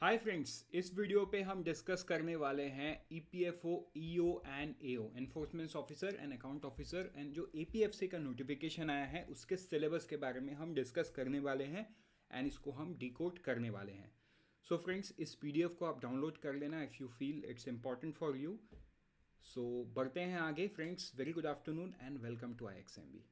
Hi friends, इस video पे हम डिस्कस करने वाले हैं EPFO, EO and AO, enforcement officer and account officer, and जो एपीएफसी का नोटिफिकेशन आया है उसके सिलेबस के बारे में हम डिस्कस करने वाले हैं एंड इसको हम डिकोड करने वाले हैं। सो फ्रेंड्स, इस पीडीएफ को आप डाउनलोड कर लेना if you feel it's important for you. So बढ़ते हैं आगे friends. Very good afternoon and welcome to IXMB।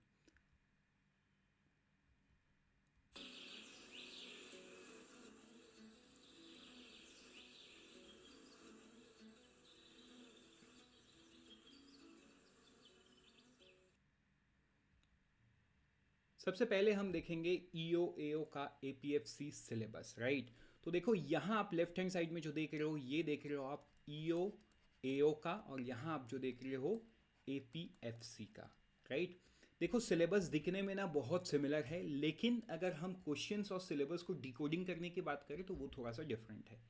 सबसे पहले हम देखेंगे ईओ एओ का एपीएफसी सिलेबस, राइट। तो देखो यहाँ आप लेफ्ट हैंड साइड में जो देख रहे हो ये देख रहे हो आप ईओ एओ का, और यहाँ आप जो देख रहे हो एपीएफसी का, राइट। देखो सिलेबस दिखने में ना बहुत सिमिलर है, लेकिन अगर हम क्वेश्चंस और सिलेबस को डिकोडिंग करने की बात करें तो वो थोड़ा सा डिफरेंट है।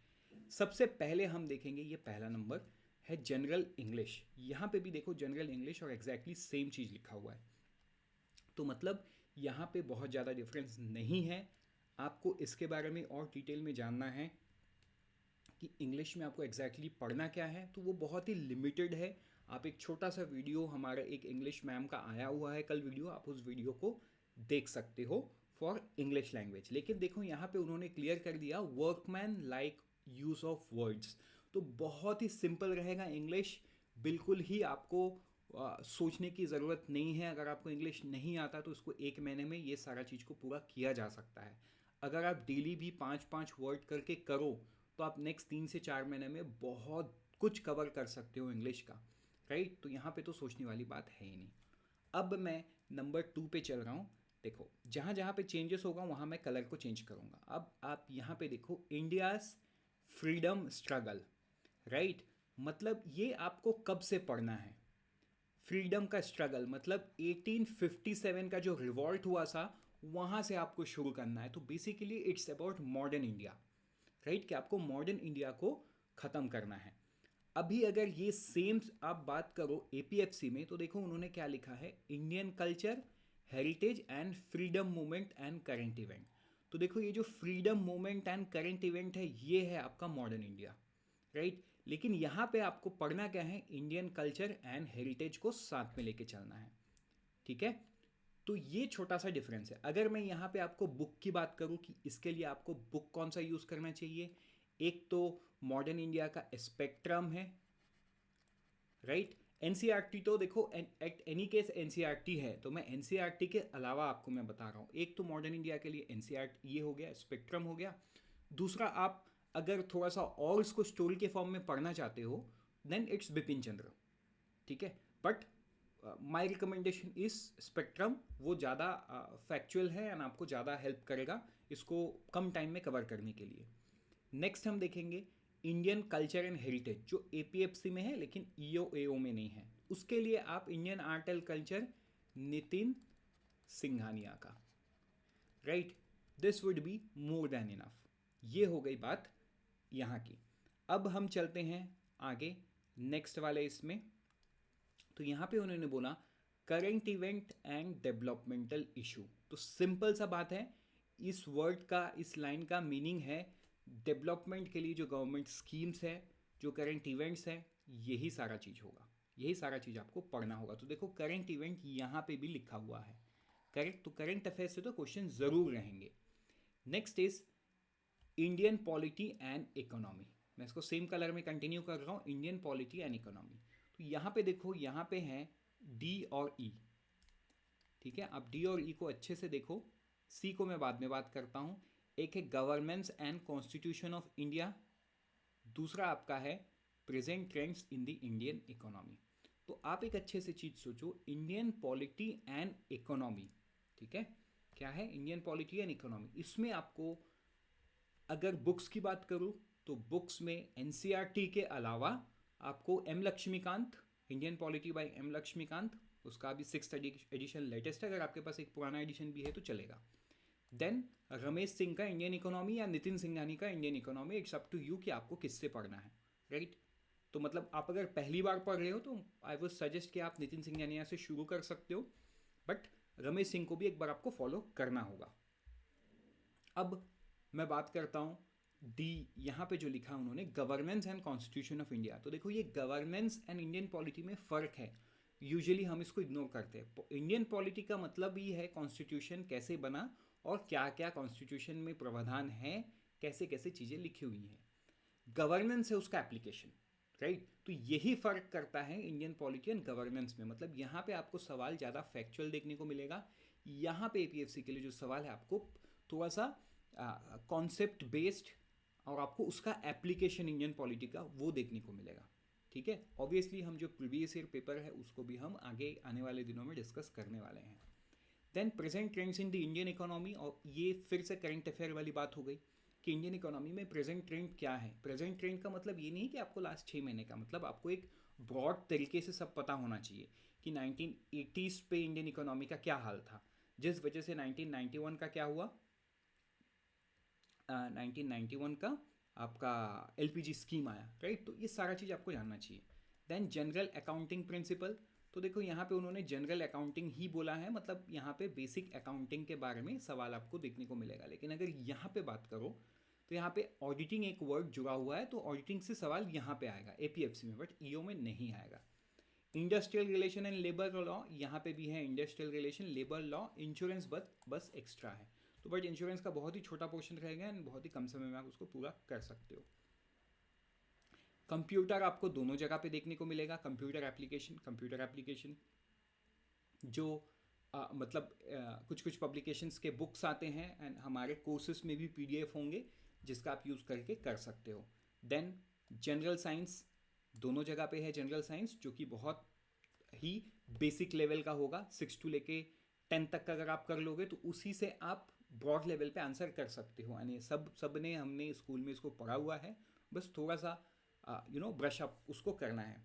सबसे पहले हम देखेंगे ये पहला नंबर है जनरल इंग्लिश। यहाँ पे भी देखो जनरल इंग्लिश और एग्जैक्टली सेम चीज़ लिखा हुआ है, तो मतलब यहाँ पे बहुत ज़्यादा डिफरेंस नहीं है। आपको इसके बारे में और डिटेल में जानना है कि इंग्लिश में आपको एग्जैक्टली पढ़ना क्या है, तो वो बहुत ही लिमिटेड है। आप एक छोटा सा वीडियो, हमारा एक इंग्लिश मैम का आया हुआ है कल वीडियो, आप उस वीडियो को देख सकते हो फॉर इंग्लिश लैंग्वेज। लेकिन देखो यहाँ पे उन्होंने क्लियर कर दिया workman like use of words, तो बहुत ही सिंपल रहेगा इंग्लिश। बिल्कुल ही आपको सोचने की ज़रूरत नहीं है। अगर आपको इंग्लिश नहीं आता तो उसको एक महीने में ये सारा चीज़ को पूरा किया जा सकता है। अगर आप डेली भी 5-5 वर्ड करके करो तो आप नेक्स्ट 3 से 4 महीने में बहुत कुछ कवर कर सकते हो इंग्लिश का, राइट। तो यहाँ पे तो सोचने वाली बात है ही नहीं। अब मैं नंबर 2 पे चल रहा हूँ। देखो जहाँ जहाँ पे चेंजेस होगा वहाँ मैं कलर को चेंज करूँगा। अब आप यहाँ पे देखो इंडियाज़ फ्रीडम स्ट्रगल, राइट। मतलब ये आपको कब से पढ़ना है। फ्रीडम का स्ट्रगल मतलब 1857 का जो रिवॉल्ट हुआ था वहाँ से आपको शुरू करना है। तो basically it's about modern India, right, कि आपको मॉडर्न इंडिया को ख़त्म करना है। अभी अगर ये सेम आप बात करो एपीएफसी में तो देखो उन्होंने क्या लिखा है, Indian culture, heritage and freedom movement and current event. तो देखो ये जो freedom movement and current event है ये है आपका मॉडर्न इंडिया, राइट। लेकिन यहाँ पे आपको पढ़ना क्या है, इंडियन कल्चर एंड हेरिटेज को साथ में लेके चलना है, ठीक है। तो ये छोटा सा डिफरेंस है। अगर मैं यहाँ पे आपको बुक की बात करूँ कि इसके लिए आपको बुक कौन सा यूज़ करना चाहिए, एक तो मॉडर्न इंडिया का स्पेक्ट्रम है, राइट। एनसीईआरटी तो देखो एट एनी केस एनसीईआरटी है, तो मैं एनसीईआरटी के अलावा आपको मैं बता रहा हूँ। एक तो मॉडर्न इंडिया के लिए एनसीईआरटी ये हो गया, स्पेक्ट्रम हो गया। दूसरा आप अगर थोड़ा सा और इसको स्टोरी के फॉर्म में पढ़ना चाहते हो देन इट्स बिपिन चंद्र, ठीक है। But my recommendation is spectrum, वो ज़्यादा फैक्चुअल है एंड आपको ज़्यादा हेल्प करेगा इसको कम टाइम में कवर करने के लिए। नेक्स्ट हम देखेंगे इंडियन कल्चर एंड हेरिटेज, जो एपीएफसी में है लेकिन ईओ एओ में नहीं है। उसके लिए आप Indian art and culture Nitin Singhania का, right, this would be more than enough. ये हो गई बात यहाँ की। अब हम चलते हैं आगे नेक्स्ट वाले इसमें। तो यहाँ पे उन्होंने बोला current event and developmental issue. तो सिंपल सा बात है, इस वर्ड का, इस लाइन का मीनिंग है डेवलपमेंट के लिए जो गवर्नमेंट स्कीम्स है, जो करेंट इवेंट्स है, यही सारा चीज़ होगा, यही सारा चीज़ आपको पढ़ना होगा। तो देखो करेंट इवेंट यहाँ पे भी लिखा हुआ है, करेक्ट। तो करेंट अफेयर से तो क्वेश्चन ज़रूर रहेंगे। Next is Indian polity and economy. मैं इसको सेम कलर में कंटिन्यू कर रहा हूँ, इंडियन पॉलिटी एंड इकोनॉमी। तो यहाँ पे देखो, यहाँ पे है डी और ई, ठीक है। आप डी और ई को अच्छे से देखो, सी को मैं बाद में बात करता हूँ। एक है governance and constitution of India, दूसरा आपका है present trends in the Indian economy. तो आप एक अच्छे से चीज़ सोचो, इंडियन पॉलिटी एंड इकोनॉमी, ठीक है। क्या है, इंडियन पॉलिटी एंड इकोनॉमी। इसमें आपको अगर बुक्स की बात करूँ तो बुक्स में एनसीईआरटी के अलावा आपको M Laxmikanth, Indian polity by M Laxmikanth, उसका अभी 6th एडिशन लेटेस्ट है, अगर आपके पास एक पुराना एडिशन भी है तो चलेगा। देन रमेश सिंह का इंडियन इकोनॉमी या नितिन सिंघानी का Indian economy, it's up to you कि आपको किससे पढ़ना है, राइट। तो मतलब आप अगर पहली बार पढ़ रहे हो तो आई वुड सजेस्ट कि आप नितिन सिंघानिया से शुरू कर सकते हो, बट रमेश सिंह को भी एक बार आपको फॉलो करना होगा। अब मैं बात करता हूँ डी यहाँ पे जो लिखा उन्होंने governance and constitution of India, तो देखो ये गवर्नेंस एंड इंडियन पॉलिटी में फ़र्क है। यूजुअली हम इसको इग्नोर करते हैं। इंडियन पॉलिटी का मतलब ही है कॉन्स्टिट्यूशन कैसे बना और क्या क्या कॉन्स्टिट्यूशन में प्रावधान है, कैसे कैसे चीज़ें लिखी हुई हैं। गवर्नेंस है उसका एप्लीकेशन, राइट। तो यही फ़र्क करता है इंडियन पॉलिटी एंड गवर्नेंस में। मतलब यहाँ पे आपको सवाल ज़्यादा फैक्चुअल देखने को मिलेगा। यहाँ पे एपीएफसी के लिए जो सवाल है आपको थोड़ा सा कॉन्सेप्ट बेस्ड और आपको उसका एप्लीकेशन इंडियन पॉलिटी का वो देखने को मिलेगा, ठीक है। ऑब्वियसली हम जो प्रीवियस ईयर पेपर है उसको भी हम आगे आने वाले दिनों में डिस्कस करने वाले हैं। Then present trends in the Indian economy, और ये फिर से करंट अफेयर वाली बात हो गई कि इंडियन इकोनॉमी में प्रेजेंट ट्रेंड क्या है। प्रेजेंट ट्रेंड का मतलब ये नहीं कि आपको लास्ट 6 महीने का, मतलब आपको एक ब्रॉड तरीके से सब पता होना चाहिए कि 1980s पे इंडियन इकोनॉमी का क्या हाल था, जिस वजह से 1991 का क्या हुआ, 1991 का आपका एलपीजी स्कीम आया, राइट। तो ये सारा चीज़ आपको जानना चाहिए। देन जनरल अकाउंटिंग प्रिंसिपल, तो देखो यहाँ पे उन्होंने जनरल अकाउंटिंग ही बोला है, मतलब यहाँ पे बेसिक अकाउंटिंग के बारे में सवाल आपको देखने को मिलेगा। लेकिन अगर यहाँ पे बात करो तो यहाँ पे ऑडिटिंग एक वर्ड जुड़ा हुआ है, तो ऑडिटिंग से सवाल यहाँ पे आएगा एपीएफसी में, बट ईओ में नहीं आएगा। Industrial relation and labour law, यहाँ पे भी है industrial relation, labour law, insurance बस एक्स्ट्रा है। तो बट इंश्योरेंस का बहुत ही छोटा पोर्शन रहेगा एंड बहुत ही कम समय में आप उसको पूरा कर सकते हो। कंप्यूटर आपको दोनों जगह पे देखने को मिलेगा, कंप्यूटर एप्लीकेशन जो मतलब कुछ कुछ पब्लिकेशंस के बुक्स आते हैं एंड हमारे कोर्सेज में भी पीडीएफ होंगे जिसका आप यूज़ करके कर सकते हो। देन जनरल साइंस दोनों जगह पे है, जनरल साइंस जो कि बहुत ही बेसिक लेवल का होगा, 6 टू लेके 10 तक का अगर आप कर लोगे तो उसी से आप ब्रॉड लेवल पे आंसर कर सकते हो। यानी सब ने हमने स्कूल में इसको पढ़ा हुआ है, बस थोड़ा सा ब्रश अप उसको करना है।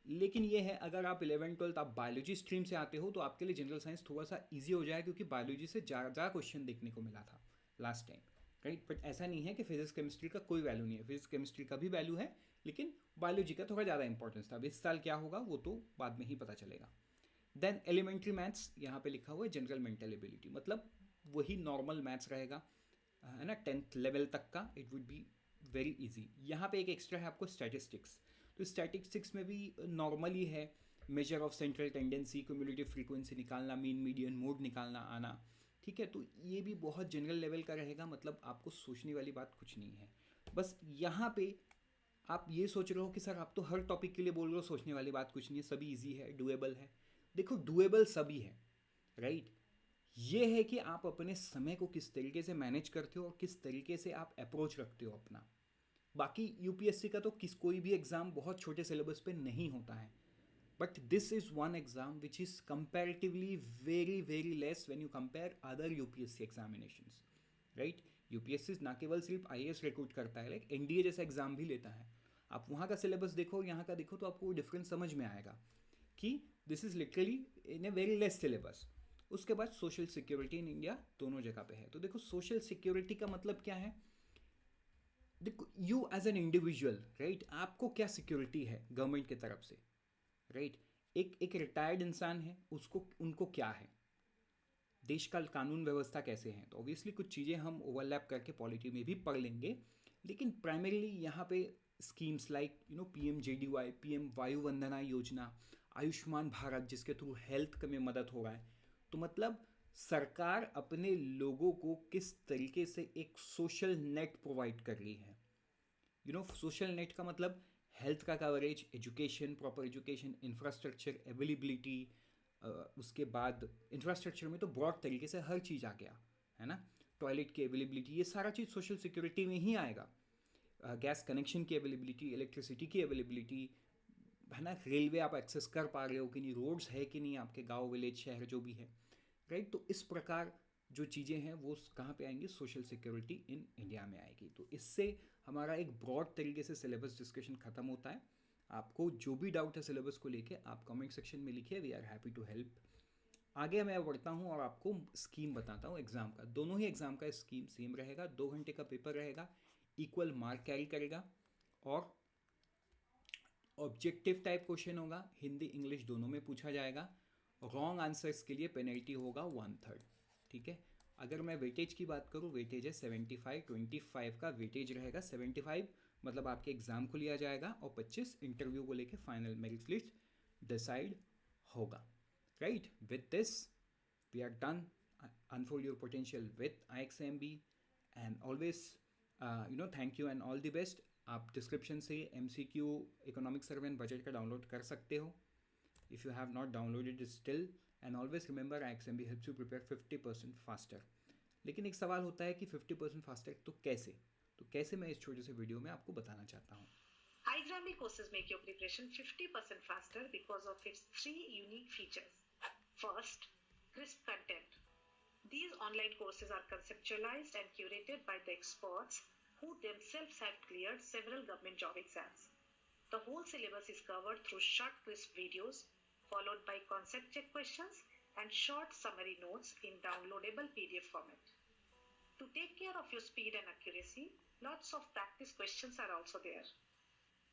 लेकिन ये है अगर आप 11th-12th आप बायोलॉजी स्ट्रीम से आते हो तो आपके लिए जनरल साइंस थोड़ा सा ईजी हो जाए, क्योंकि बायोलॉजी से ज़्यादा क्वेश्चन देखने को मिला था लास्ट टाइम, राइट। बट ऐसा नहीं है कि फिजिक्स केमिस्ट्री का कोई वैल्यू नहीं है, फिजिक्स केमिस्ट्री का भी वैल्यू है, लेकिन बायोलॉजी का थोड़ा ज़्यादा इंपॉर्टेंस था। अब इस साल क्या होगा वो तो बाद में ही पता चलेगा। देन एलिमेंट्री मैथ्स यहाँ पे लिखा हुआ है, जनरल मेंटल एबिलिटी, मतलब वही नॉर्मल मैथ्स रहेगा, है ना, 10th लेवल तक का, it would be very easy. यहाँ पे एक एक्स्ट्रा है आपको स्टैटिस्टिक्स, तो स्टैटिस्टिक्स में भी नॉर्मल ही है, measure of central tendency, cumulative frequency निकालना, मीन मीडियन मोड निकालना आना, ठीक है। तो ये भी बहुत जनरल लेवल का रहेगा, मतलब आपको सोचने वाली बात कुछ नहीं है। बस यहाँ पे आप ये सोच रहे हो कि सर आप तो हर टॉपिक के लिए बोल रहे हो, सोचने वाली बात कुछ नहीं है, सभी इजी है, डुएबल है। देखो डुएबल सभी है, राइट। ये है कि आप अपने समय को किस तरीके से मैनेज करते हो और किस तरीके से आप अप्रोच रखते हो अपना। बाकी यूपीएससी का तो कोई भी एग्ज़ाम बहुत छोटे सिलेबस पे नहीं होता है, but this is one exam which is comparatively very very less when you compare other UPSC examinations, right. UPSC ना केवल सिर्फ आईएएस रिक्रूट करता है, लाइक एनडीए जैसा एग्ज़ाम भी लेता है। आप वहाँ का सिलेबस देखो और यहाँ का देखो तो आपको डिफरेंस समझ में आएगा कि this is literally in a very less syllabus. उसके बाद सोशल सिक्योरिटी इन इंडिया दोनों जगह पे है। तो देखो सोशल सिक्योरिटी का मतलब क्या है, देखो you as an individual, right, आपको क्या सिक्योरिटी है गवर्नमेंट की तरफ से, राइट। एक रिटायर्ड इंसान है, उसको उनको क्या है, देश का कानून व्यवस्था कैसे है। तो ऑब्वियसली कुछ चीज़ें हम ओवरलैप करके पॉलिटी में भी पढ़ लेंगे, लेकिन प्राइमरीली यहाँ पे स्कीम्स लाइक PMJDY, PM वायु वंदना योजना, आयुष्मान भारत जिसके थ्रू हेल्थ में मदद हो रहा है। तो मतलब सरकार अपने लोगों को किस तरीके से एक सोशल नेट प्रोवाइड कर रही है। सोशल नेट का मतलब हेल्थ का coverage, education, proper education, infrastructure availability, उसके बाद इंफ्रास्ट्रक्चर में तो ब्रॉड तरीके से हर चीज़ आ गया है ना, टॉयलेट की अवेलेबिलिटी, ये सारा चीज़ सोशल सिक्योरिटी में ही आएगा। गैस कनेक्शन की अवेलेबिलिटी, इलेक्ट्रिसिटी की अवेलेबिलिटी, है ना, रेलवे आप एक्सेस कर पा रहे हो कि नहीं, रोड्स है कि नहीं आपके गांव, विलेज, शहर जो भी है, राइट। तो इस प्रकार जो चीज़ें हैं वो कहाँ पे आएंगी, सोशल सिक्योरिटी इन इंडिया में आएगी। तो इससे हमारा एक ब्रॉड तरीके से सिलेबस डिस्कशन खत्म होता है। आपको जो भी डाउट है सिलेबस को लेके आप कमेंट सेक्शन में लिखिए, we are happy to help. आगे मैं बढ़ता हूँ और आपको स्कीम बताता हूँ एग्ज़ाम का। दोनों ही एग्ज़ाम का स्कीम सेम रहेगा, 2 घंटे का पेपर रहेगा, इक्वल मार्क कैरी करेगा और ऑब्जेक्टिव टाइप क्वेश्चन होगा, हिंदी इंग्लिश दोनों में पूछा जाएगा। रॉन्ग आंसर्स के लिए पेनल्टी होगा 1/3, ठीक है। अगर मैं वेटेज की बात करूँ, वेटेज है 75-25 का वेटेज रहेगा। 75 मतलब आपके एग्ज़ाम को लिया जाएगा और 25 इंटरव्यू को लेके फाइनल मेरिट लिस्ट डिसाइड होगा, right. With this we are done. Unfold your potential with IXMB and always thank you and all the best. आप डिस्क्रिप्शन से MCQ economic survey and budget का डाउनलोड कर सकते हो if you have not downloaded it still, and always remember IXMB helps you prepare 50% faster। लेकिन एक सवाल होता है कि 50% फास्टर तो कैसे मैं इस छोटे से वीडियो में आपको बताना चाहता हूँ। iXambi courses make your preparation 50% faster because of its 3 unique features. First, crisp content. These online courses are conceptualized and curated by the experts who themselves have cleared several government job exams. The whole syllabus is covered through short, crisp videos, followed by concept check questions and short summary notes in downloadable PDF format. To take care of your speed and accuracy, lots of practice questions are also there.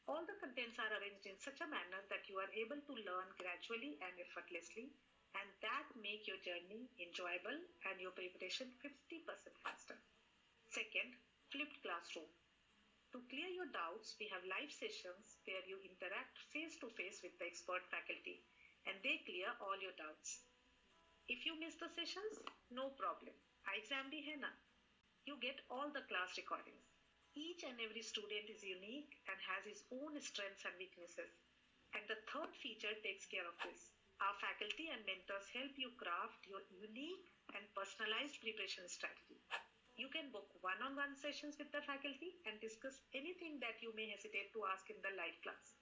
All the contents are arranged in such a manner that you are able to learn gradually and effortlessly, and that make your journey enjoyable and your preparation 50% faster. Second, flipped classroom. To clear your doubts, we have live sessions where you interact face to face with the expert faculty and they clear all your doubts. If you miss the sessions, no problem. iXambi hai na? You get all the class recordings. Each and every student is unique and has his own strengths and weaknesses. And the third feature takes care of this. Our faculty and mentors help you craft your unique and personalized preparation strategy. You can book one-on-one sessions with the faculty and discuss anything that you may hesitate to ask in the live class.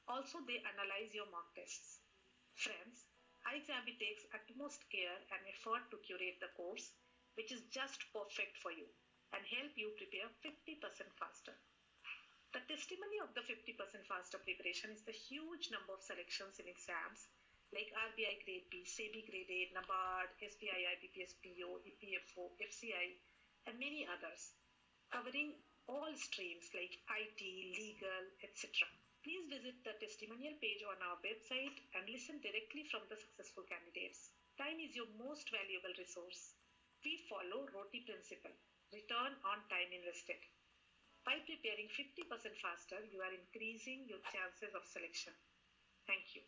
Also, they analyze your mock tests. Friends, iXambi takes utmost care and effort to curate the course, which is just perfect for you and help you prepare 50% faster. The testimony of the 50% faster preparation is the huge number of selections in exams like RBI Grade B, SEBI Grade A, NABARD, SBI, IBPS, PO, EPFO, FCI, and many others, covering all streams like IT, legal, etc. Please visit the testimonial page on our website and listen directly from the successful candidates. Time is your most valuable resource. We follow ROTI principle, return on time invested. By preparing 50% faster, you are increasing your chances of selection. Thank you.